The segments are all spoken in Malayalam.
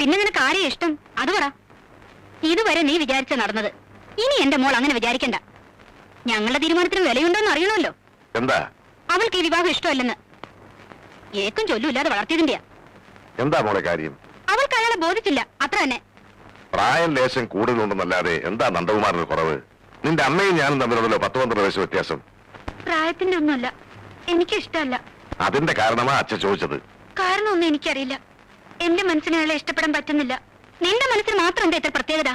പിന്നെ നിനക്ക് ആരെയും ഇഷ്ടം അത് പറ. ഇതുവരെ നീ വിചാരിച്ച നടന്നത്. ഇനി എന്റെ മോൾ അങ്ങനെ വിചാരിക്കണ്ട. ഞങ്ങളുടെ തീരുമാനത്തിന് വിലയുണ്ടോന്ന് അറിയണമല്ലോ. എന്താ? അവൾക്ക് ഈ വിവാഹം ഇഷ്ടമല്ലെന്ന്. ഏക്കും ചൊല്ലുമില്ലാതെ വളർത്തിയതിന്റെയാ. എന്താ മോളെ കാര്യം? അവൾക്ക് അയാളെ ബോധിച്ചില്ല, അത്ര തന്നെ. പ്രായം ലേശം കൂടുതലുണ്ടെന്നല്ലാതെ എന്താ നന്ദകുമാറിന് കുറവ്? നിന്റെ അമ്മയും ഞാനും തമ്മിലുള്ളല്ലോ 10-12 വയസ്സ് വ്യത്യാസം. പ്രായത്തിന്റെ ഒന്നുമല്ല, എനിക്ക് ഇഷ്ടമല്ല. അതിന്റെ കാരണമാ അച്ഛൻ ചോദിച്ചത്. കാരണമൊന്നും എനിക്കറിയില്ല. എന്റെ മനസ്സിനെ അയാളെ ഇഷ്ടപ്പെടാൻ പറ്റുന്നില്ല. നിന്റെ മനസ്സിന് മാത്രം എന്താ ഇത്ര പ്രത്യേകത?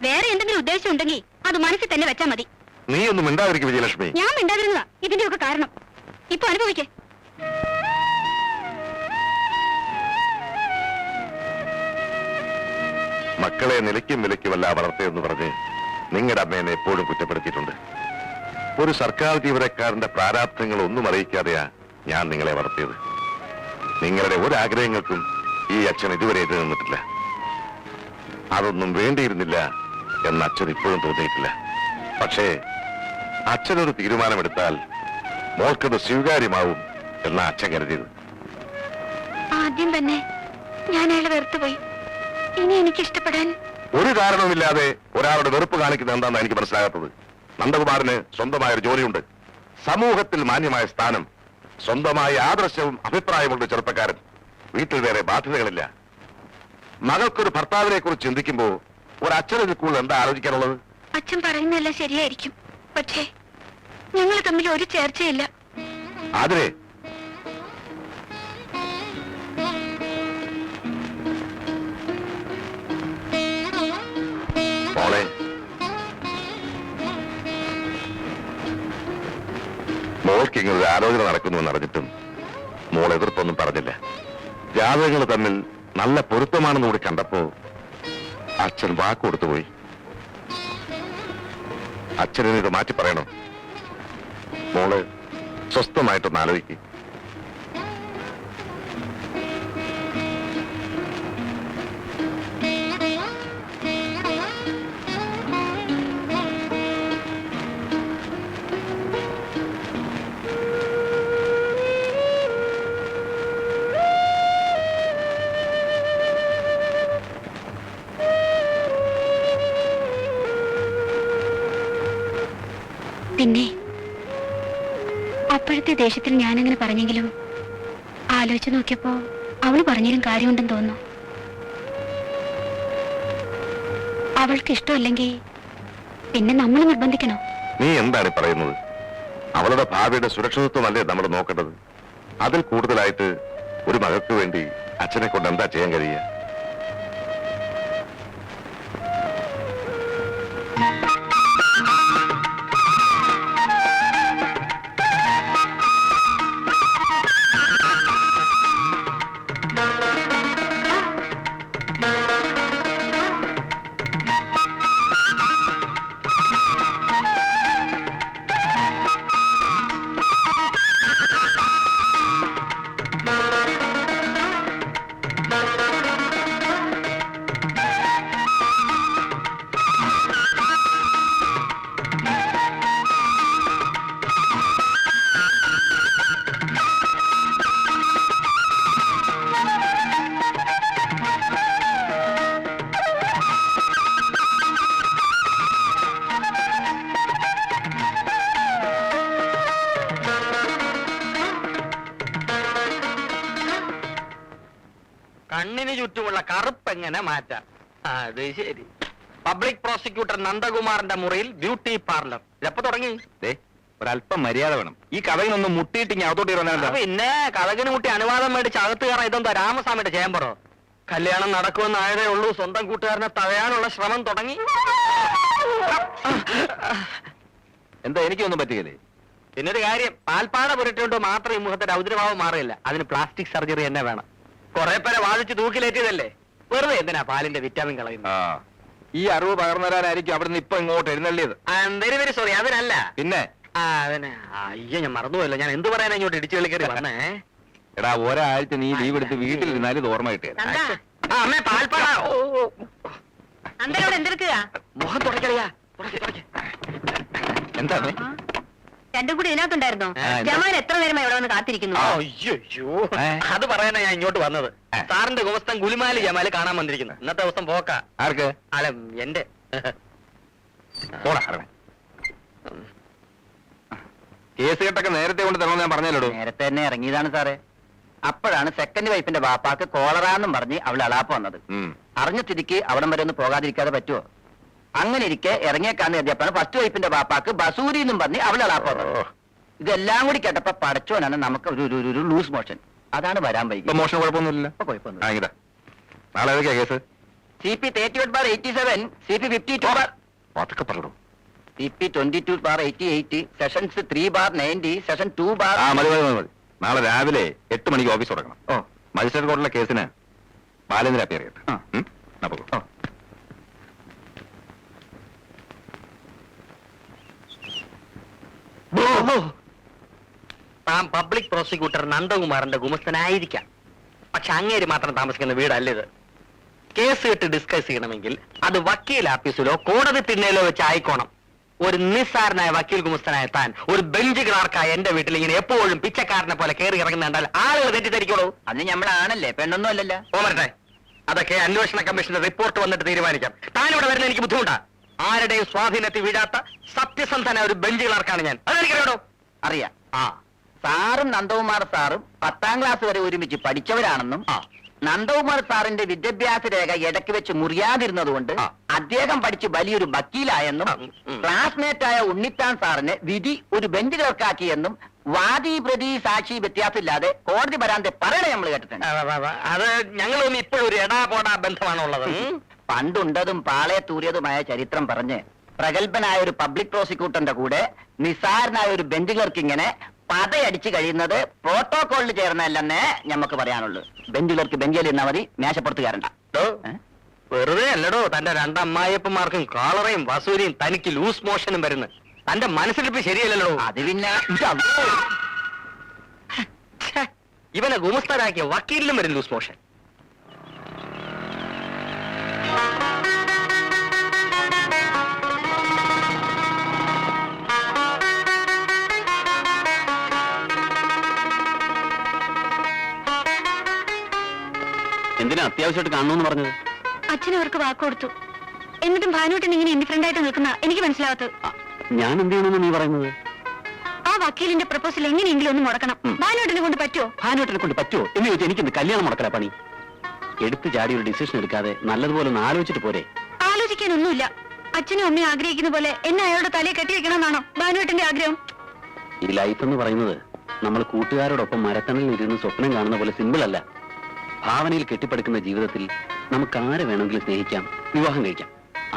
വേറെ എന്തെങ്കിലും ഉദ്ദേശം ഉണ്ടെങ്കിൽ അത് മനസ്സിൽ തന്നെ വെച്ചാ മതി. നീ ഒന്നും മിണ്ടാതിരിക്കും വിജയലക്ഷ്മി. ഞാൻ മിണ്ടാതിരുന്നതാ ഇതിന്റെയൊക്കെ കാരണം. ഇപ്പൊ അനുഭവിക്കേ. മക്കളെ നിലയ്ക്കും വിലയ്ക്കുമല്ല വളർത്തിയെന്ന് പറഞ്ഞ് നിങ്ങളുടെ അമ്മേനെ എപ്പോഴും കുറ്റപ്പെടുത്തിയിട്ടുണ്ട്. ഒരു സർക്കാർ ജീവനക്കാരന്റെ പ്രാരാബ്ധങ്ങൾ ഒന്നും അറിയിക്കാതെയാ ഞാൻ നിങ്ങളെ വളർത്തിയത്. നിങ്ങളുടെ ഒരാഗ്രഹങ്ങൾക്കും ഈ അച്ഛൻ ഇതുവരെ എതിര് നിന്നിട്ടില്ല. അതൊന്നും വേണ്ടിയിരുന്നില്ല എന്ന് അച്ഛൻ ഇപ്പോഴും തോന്നിയിട്ടില്ല. പക്ഷേ അച്ഛനൊരു തീരുമാനമെടുത്താൽ മോൾക്കത് സ്വീകാര്യമാവും എന്ന അച്ഛൻ കരുതിയത്. ആദ്യം തന്നെ ഞാൻ അയാളെ വെറുത്തുപോയി. ഇനി എനിക്ക് ഇഷ്ടപ്പെടാൻ ഒരു കാരണവുമില്ലാതെ ഒരാളുടെ വെറുപ്പ് കാണിക്കുന്നത് എന്താണെന്ന് എനിക്ക് മനസ്സിലാകാത്തത്. നന്ദകുമാറിന് സ്വന്തമായൊരു ജോലിയുണ്ട്, സമൂഹത്തിൽ മാന്യമായ സ്ഥാനം, സ്വന്തമായ ആദർശവും അഭിപ്രായമുള്ള ചെറുപ്പക്കാരൻ, വീട്ടിൽ വേറെ ബാധ്യതകളില്ല. മകൾക്കൊരു ഭർത്താവിനെ കുറിച്ച് ചിന്തിക്കുമ്പോ ഒരച്ഛനെ കൂടുതൽ എന്താ ആലോചിക്കാനുള്ളത്? അച്ഛൻ പറയുന്നതെല്ലാം ശരിയായിരിക്കും. പക്ഷേ ഞങ്ങൾ തമ്മിൽ ഒരു ചേർച്ചയില്ല. അതിനെ മോളെ, മോൾക്ക് ഇങ്ങനെ ഒരു ആലോചന നടക്കുന്നുവെന്ന് അറിഞ്ഞിട്ടും മോൾ എതിർപ്പൊന്നും പറഞ്ഞില്ല. ജാതകങ്ങൾ തമ്മിൽ നല്ല പൊരുത്തമാണെന്ന് കൂടി കണ്ടപ്പോ അച്ഛൻ വാക്ക് കൊടുത്തുപോയി. അച്ഛനെ ഇത് മാറ്റി പറയണോ? മോള് സ്വസ്ഥമായിട്ടൊന്ന് ആലോചിക്കും. പിന്നെ അപ്പോഴത്തെ ദേഷ്യത്തിൽ ഞാനങ്ങനെ പറഞ്ഞെങ്കിലും ആലോചിച്ചു നോക്കിയപ്പോ അവള് പറഞ്ഞാലും കാര്യമുണ്ടെന്ന് തോന്നുന്നു. അവൾക്ക് ഇഷ്ടമല്ലെങ്കിൽ പിന്നെ നമ്മൾ നിർബന്ധിക്കണോ? നീ എന്താണ് പറയുന്നത്? അവളുടെ ഭാവിയുടെ സുരക്ഷിതത്വമല്ലേ നമ്മൾ നോക്കേണ്ടത്? അതിൽ കൂടുതലായിട്ട് ഒരു മകൾക്ക് വേണ്ടി അച്ഛനെ കൊണ്ട് എന്താ ചെയ്യാൻ കഴിയുക? കണ്ണിന് ചുറ്റുമുള്ള കറുപ്പ് എങ്ങനെ മാറ്റാം? അത് ശരി. പബ്ലിക് പ്രോസിക്യൂട്ടർ നന്ദകുമാറിന്റെ മുറിയിൽ ബ്യൂട്ടി പാർലർ എപ്പോ തുടങ്ങി? ഒരല്പം മര്യാദ വേണം. ഈ കഥയിനൊന്നും മുട്ടിയിട്ട് ഞാൻ അകത്തോട്ട് പിന്നെ കഥകിന് മുട്ടി അനുവാദം മേടിച്ച് അകത്ത് കയറാൻ ഇതെന്താ രാമസ്വാമിയുടെ ചേമ്പറോ? കല്യാണം നടക്കുമെന്നായതേ ഉള്ളൂ, സ്വന്തം കൂട്ടുകാരനെ തടയാനുള്ള ശ്രമം തുടങ്ങി. എന്താ എനിക്കൊന്നും പറ്റുകയില്ലേ? പിന്നൊരു കാര്യം, പാൽപ്പാട പുരട്ടുകൊണ്ട് മാത്രം ഈ മുഖത്തെ രൗദ്രഭാവം മാറില്ല. അതിന് പ്ലാസ്റ്റിക് സർജറി തന്നെ വേണം. കുറെ പേരെ വാദിച്ച് തൂക്കിലേറ്റിയതല്ലേ, വെറുതെ എന്തിനാ പാലിന്റെ വിറ്റാമിൻ കളയുന്നത്? ഈ അറിവ് പകർന്നു തരാനായിരിക്കും അവിടുന്ന് ഇപ്പൊ ഇങ്ങോട്ട് എഴുന്നള്ളിയത്. വെരി വെരി സോറി, അതിനല്ല. പിന്നെ അതിന് അയ്യോ, ഞാൻ മറന്നുപോയല്ലോ. ഞാൻ എന്ത് പറയാനാ ഇങ്ങോട്ട് ഇടിച്ചു കളിക്കറി വന്നേ? എടാ, ഒരാഴ്ച നീ ലീവ് എടുത്ത് വീട്ടിലിരുന്നാലും ഇത് ഓർമ്മ കിട്ടിയത്. അമ്മേ പാൽപ്പാട. എന്തെടുക്കുക? മുഖം തുടക്കറിയാ. എന്താ രണ്ടും കൂടി ഇതിനകത്തുണ്ടായിരുന്നോ എന്താ? ജമാൽ എത്ര നേരമായി ഇവിടെ വന്ന് കാത്തിരിക്കുന്നു അയ്യോ അത് പറയാനാ ഞാൻ ഇങ്ങോട്ട് വന്നത് സാറിന്റെ ഗുമസ്തൻ ഗുലിമാലി ജമാല് കാണാൻ വന്നിരിക്കുന്നു ഇന്നത്തെ ദിവസം പോക്ക ആർക്ക് അല്ല എന്റെ പോടാ കേസ് കെട്ടൊക്കെ നേരത്തെ കൊണ്ട് തരണമെന്ന് ഞാൻ പറഞ്ഞല്ലോ. നേരത്തെ തന്നെ ഇറങ്ങിയതാണ് സാറേ. അപ്പോഴാണ് സെക്കൻഡ് വൈഫിന്റെ ബാപ്പാക്ക് കോളറാന്നും പറഞ്ഞ് അവൾ അളാപ്പ് വന്നത്. അറിഞ്ഞ സ്ഥിതിക്ക് അവിടം വരെ ഒന്ന് പോകാതിരിക്കാതെ പറ്റുമോ? അങ്ങനെ ഇരിക്കെ ഇറങ്ങിയേക്കാന്ന് എത്തിയപ്പോഴാണ് ഫസ്റ്റ് വൈഫിന്റെ ബാപ്പാക്ക് ബസൂരി എന്നും പറഞ്ഞ് അവൾ അളാപ്പ് വന്നത്. ഇതെല്ലാം കൂടി കേട്ടപ്പോ പടച്ചോനാണ് നമുക്ക് ഒരു ലൂസ് മോഷൻ. അതാണ് വരാൻ വൈകി. മോഷണം കുഴപ്പമൊന്നുമില്ല. ഇപ്പൊ കുഴപ്പമൊന്നും. നാളെ ഏതൊക്കെയാ കേസ്? CP 38/87, CP 52, അതൊക്കെ പറഞ്ഞു. CP 22/88, സെഷൻസ് 3/90, സെഷൻ 2 മതി മതി മതി. നാളെ രാവിലെ 8 മണിക്ക് ഓഫീസ് തുടങ്ങണം. മജിസ്ട്രേറ്റ് കോർട്ടിലെ കേസിന് ബാലേന്ദ്ര അപ്പിയർ ചെയ്യട്ടെ. താൻ പബ്ലിക് പ്രോസിക്യൂട്ടർ നന്ദകുമാറിന്റെ ഗുമസ്തനായിരിക്കാം. പക്ഷെ അങ്ങേര് മാത്രം താമസിക്കുന്ന വീടല്ല ഇത്. കേസ് കേട്ട് ഡിസ്കസ് ചെയ്യണമെങ്കിൽ അത് വക്കീൽ ആഫീസിലോ കോടതി തിണ്ണയിലോ വെച്ച് ആയിക്കോണം. ഒരു നിസ്സാരനായ വക്കീൽ ഗുമസ്തനായ താൻ ഒരു ബെഞ്ച് ക്ലാർക്കായ എന്റെ വീട്ടിൽ ഇങ്ങനെ എപ്പോഴും പിച്ചക്കാരനെ പോലെ കയറി ഇറങ്ങുന്നുണ്ടാൽ ആളുകൾ തെറ്റിദ്ധരിക്കോളൂ. അന്ന് ഞമ്മളാണല്ലേ, പെണ്ണൊന്നും അല്ലല്ലോ. പോമരട്ടെ, അതൊക്കെ അന്വേഷണ കമ്മീഷന്റെ റിപ്പോർട്ട് വന്നിട്ട് തീരുമാനിക്കാം. താൻ ഇവിടെ വരുന്ന എനിക്ക് ബുദ്ധിമുട്ടാ. ആരുടെയും സ്വാധീനത്തിൽ വീഴാത്ത സത്യസന്ധനായ ഒരു ബെഞ്ച് ക്ലാർക്കാണ് ഞാൻ. അതെനിക്കറിയാടോ. അറിയാം. സാറും നന്ദകുമാർ സാറും 10ാം ക്ലാസ് വരെ ഒരുമിച്ച് പഠിച്ചവരാണെന്നും നന്ദകുമാർ സാറിന്റെ വിദ്യാഭ്യാസ രേഖ ഇടയ്ക്ക് വെച്ച് മുറിയാതിരുന്നതുകൊണ്ട് അദ്ദേഹം പഠിച്ച് വലിയൊരു വക്കീലായെന്നും ക്ലാസ്മേറ്റായ ഉണ്ണിത്താൻ സാറിന് വിധി ഒരു ബെഞ്ച് ക്ലർക്കാക്കിയെന്നും വാദി പ്രതി സാക്ഷി വ്യത്യാസമില്ലാതെ കോടതി വരാതെ പറയണേ നമ്മൾ കേട്ടിട്ടുണ്ട്. അത് ഞങ്ങളൊന്നും ഇപ്പോഴും ഒരു എടാ പോടാ ബന്ധമാണുള്ളത്. പണ്ടുണ്ടതും പാളയെ തൂറിയതുമായ ചരിത്രം പറഞ്ഞ് പ്രഗത്ഭനായ ഒരു പബ്ലിക് പ്രോസിക്യൂട്ടറിന്റെ കൂടെ നിസാരനായ ഒരു ബെഞ്ച് ക്ലർക്ക് ഇങ്ങനെ പതയടിച്ച് കഴിയുന്നത് പ്രോട്ടോകോളിൽ ചേർന്നല്ലെന്നേ ഞമ്മക്ക് പറയാനുള്ളൂ. ബെഞ്ച് ക്ലർക്ക് ബെഞ്ചിൽ ഇരുന്നാ മതി, മേശപ്പുറത്ത് കയറണ്ട. വെറുതെ അല്ലടോ തന്റെ രണ്ടമ്മായിയപ്പന്മാർക്കും കാളറയും വസൂരിയും തനിക്ക് ലൂസ് മോഷനും വരുന്നു. തന്റെ മനസ്സിലിപ്പ് ശരിയല്ലല്ലോ. അത് പിന്നെ ഇവനെ ഗുമസ്തരാക്കിയ വക്കീലിനും വരും ലൂസ് മോഷൻ. എന്തിനാ അത്യാവശ്യമായിട്ട് കാണണമെന്ന് പറഞ്ഞത്? അച്ഛനവർക്ക് വാക്ക് കൊടുത്തു. എന്നിട്ടും ഭാനുവേട്ടൻ ഇങ്ങനെ ഇൻഡിഫറന്റ് ആയിട്ട് നിൽക്കുന്ന എനിക്ക് മനസ്സിലാവാത്തത്. ഞാൻ എന്ത് ചെയ്യണമെന്ന് നീ പറയുന്നത്? ആ വക്കീലിന്റെ പ്രപ്പോസൽ എങ്ങനെയെങ്കിലും ഒന്ന് മുടക്കണം. ഭാനുവേട്ടനെ കൊണ്ട് പറ്റുമോ? ഭാനുവേട്ടനെ കൊണ്ട് പറ്റുമോ എന്ന് ചോദിച്ചാൽ എനിക്കിന്ന് കല്യാണം മുടക്കല പണി. എടുത്തു ചാടി ഒരു ഡിസിഷൻ എടുക്കാതെ നല്ലതുപോലെ ഒന്ന് ആലോചിച്ചിട്ട് പോരെ? ആലോചിക്കാനൊന്നുമില്ല. അച്ഛനും അമ്മയും ആഗ്രഹിക്കുന്ന പോലെ എന്നെ അയാളുടെ തലയെ കെട്ടിവെക്കണമെന്നാണോ ഭാനുവേട്ടന്റെ ആഗ്രഹം? ഈ ലൈഫ് എന്ന് പറയുന്നത് നമ്മൾ കൂട്ടുകാരോടൊപ്പം മരത്തണലിൽ ഇരുന്ന് സ്വപ്നം കാണുന്ന പോലെ സിമ്പിൾ അല്ല. ഭാവനയിൽ കെട്ടിപ്പടുക്കുന്ന ജീവിതത്തിൽ നമുക്ക് ആരെ വേണമെങ്കിലും സ്നേഹിക്കാം, വിവാഹം കഴിക്കാം.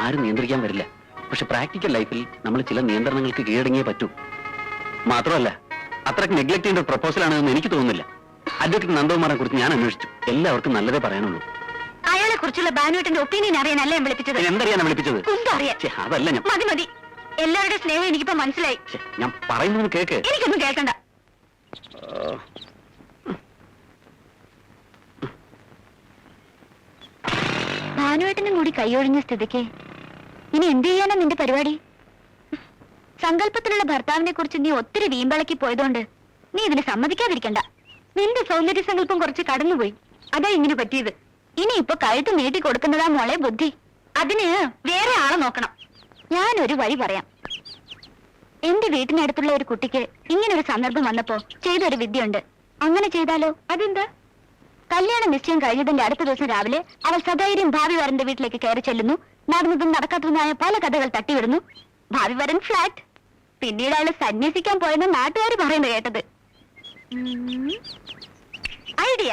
ആരും നിയന്ത്രിക്കാൻ വരില്ല. പക്ഷെ പ്രാക്ടിക്കൽ ലൈഫിൽ നമ്മൾ ചില നിയന്ത്രണങ്ങൾക്ക് കീഴടങ്ങിയേ പറ്റൂ. മാത്രമല്ല അത്രയ്ക്ക് നെഗ്ലക്ട് ചെയ്യേണ്ട ഒരു പ്രപ്പോസലാണെന്ന് എനിക്ക് തോന്നുന്നില്ല. അഡ്വക്കേറ്റ് നന്ദകുമാറിനെ കുറിച്ച് ഞാൻ അന്വേഷിച്ചു. എല്ലാവർക്കും നല്ലതേ പറയാനുള്ളൂ. അയാളെ കുറിച്ചുള്ള ഭാനുവേട്ടന്റെ ഒപ്പീനിയൻ അറിയാനല്ല ഞാൻ വിളിപ്പിച്ചത്. എന്തറിയാനാ വിളിപ്പിച്ചത്? കുന്തം അറിയാൻ. അതല്ല ഞാൻ. മതി മതി, എല്ലാവരുടെ സ്നേഹം എനിക്കിപ്പോ മനസ്സിലായി. ഞാൻ പറയുന്നത് കേക്ക്. എനിക്കൊന്നും കേൾക്കണ്ട. ഭാനുവേട്ടനും കൂടി കൈയൊഴിഞ്ഞ സ്ഥിതിക്ക് ഇനി എന്ത് ചെയ്യാനാ നിന്റെ പരിപാടി? സങ്കല്പത്തിലുള്ള ഭർത്താവിനെ കുറിച്ച് നീ ഒത്തിരി വീമ്പളക്കി പോയതുകൊണ്ട് നീ ഇതിന് സമ്മതിക്കാതിരിക്കണ്ട. നിന്റെ സൗന്ദര്യ സങ്കല്പം കുറച്ച് കടന്നുപോയി. അതാ ഇങ്ങനെ പറ്റിയത്. ഇനി ഇപ്പൊ കഴുത്ത് നീട്ടി കൊടുക്കുന്നതാ മോളെ ബുദ്ധി. അതിന് വേറെ ആളെ നോക്കണം. ഞാനൊരു വഴി പറയാം. എന്റെ വീട്ടിനടുത്തുള്ള ഒരു കുട്ടിക്ക് ഇങ്ങനെ ഒരു സന്ദർഭം വന്നപ്പോ ചെയ്തൊരു വിദ്യയുണ്ട്. അങ്ങനെ ചെയ്താലോ? അതെന്താ? കല്യാണ നിശ്ചയം കഴിഞ്ഞതിന്റെ അടുത്ത ദിവസം രാവിലെ അവൾ സധൈര്യം ഭാവി വരന്റെ വീട്ടിലേക്ക് കയറി ചെല്ലുന്നു. നടന്നതും നടക്കാത്തതുമായ പല കഥകൾ തട്ടിവിടുന്നു. ഭാവി വരൻ ഫ്ലാറ്റ്. പിന്നീട് അവള് സന്യസിക്കാൻ പോയെന്ന് നാട്ടുകാർ പറയുന്നത് കേട്ടത്. ഐഡിയ